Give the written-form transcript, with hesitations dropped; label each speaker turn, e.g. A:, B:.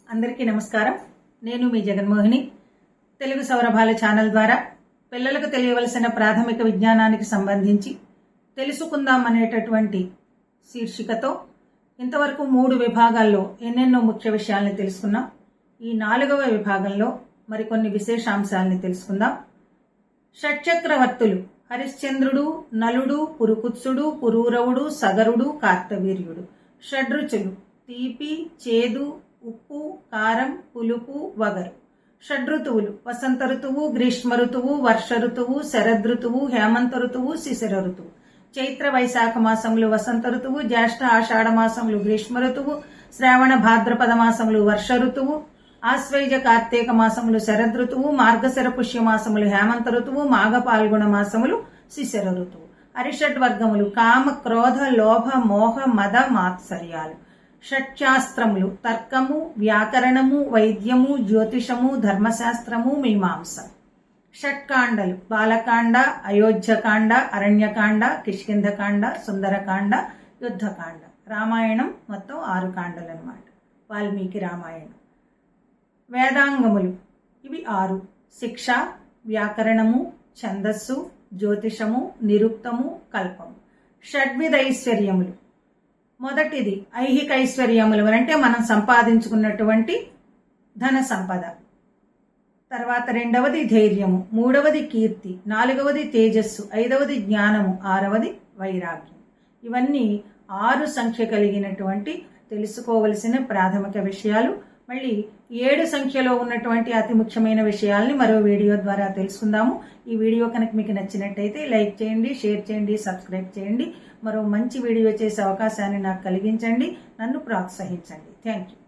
A: అందరికీ నమస్కారం. నేను మీ జగన్మోహిని. తెలుగు సౌరభాల ఛానల్ ద్వారా పిల్లలకు తెలియవలసిన ప్రాథమిక విజ్ఞానానికి సంబంధించి తెలుసుకుందాం అనేటటువంటి శీర్షికతో ఇంతవరకు 3 విభాగాల్లో ఎన్నెన్నో ముఖ్య విషయాల్ని తెలుసుకున్నాం. ఈ 4వ విభాగంలో మరికొన్ని విశేషాంశాలని తెలుసుకుందాం. షట్చక్రవర్తులు హరిశ్చంద్రుడు, నలుడు, పురుకుత్సుడు, పురూరవుడు, సగరుడు, కార్తవీర్యుడు. షడ్రుచులు తీపి, చేదు, ఉప్పు, కారం, పులుపు, వగరు. షడ్రుతువులు వసంత ఋతువు, గ్రీష్మ ఋతువు, వర్ష ఋతువు, శరద్ ఋతువు, హేమంత ఋతువు, శిశిర ఋతువు. చైత్ర వైశాఖ మాసములు వసంత ఋతువు, జ్యేష్ఠ ఆషాఢ మాసములు గ్రీష్మ ఋతువు, శ్రావణ భాద్రపద మాసములు వర్ష ఋతువు, ఆశ్వయుజ కార్తీక మాసములు శరద్ ఋతువు, మార్గశిర పుష్య మాసములు హేమంత ఋతువు, మాఘ పాల్గొన మాసములు శిశిర ఋతువు. హరిషడ్ వర్గములు కామ, క్రోధ, లోభ, మోహ, మద, మాత్సర్యాలు. షట్శాస్త్రములు తర్కము, వ్యాకరణము, వైద్యము, జ్యోతిషము, ధర్మశాస్త్రము, మీమాంస. షట్కాండలు బాలకాండ, అయోధ్యకాండ, అరణ్యకాండ, కిష్కింధకాండ, సుందరకాండ, యుద్ధకాండ. రామాయణం మొత్తం 6 కాండలు అన్నమాట. వాల్మీకి రామాయణం. వేదాంగములు ఇవి 6: శిక్ష, వ్యాకరణము, ఛందస్సు, జ్యోతిషము, నిరుక్తము, కల్పము. షడ్విధైశ్వర్యములు మొదటిది ఐహిక ఐశ్వర్యములు అంటే మనం సంపాదించుకున్నటువంటి ధన సంపద. తర్వాత 2వది ధైర్యము, 3వది కీర్తి, 4వది తేజస్సు, 5వది జ్ఞానము, 6వది వైరాగ్యం. ఇవన్నీ 6 సంఖ్య కలిగినటువంటి తెలుసుకోవలసిన ప్రాథమిక విషయాలు. మళ్ళీ 7 సంఖ్యలో ఉన్నటువంటి అతి ముఖ్యమైన విషయాల్ని మరో వీడియో ద్వారా తెలుసుకుందాము. ఈ వీడియో కనుక మీకు నచ్చినట్టయితే లైక్ చేయండి, షేర్ చేయండి, సబ్స్క్రైబ్ చేయండి. మరో మంచి వీడియో చేసే అవకాశాన్ని నాకు కలిగించండి. నన్ను ప్రోత్సహించండి. Thank you.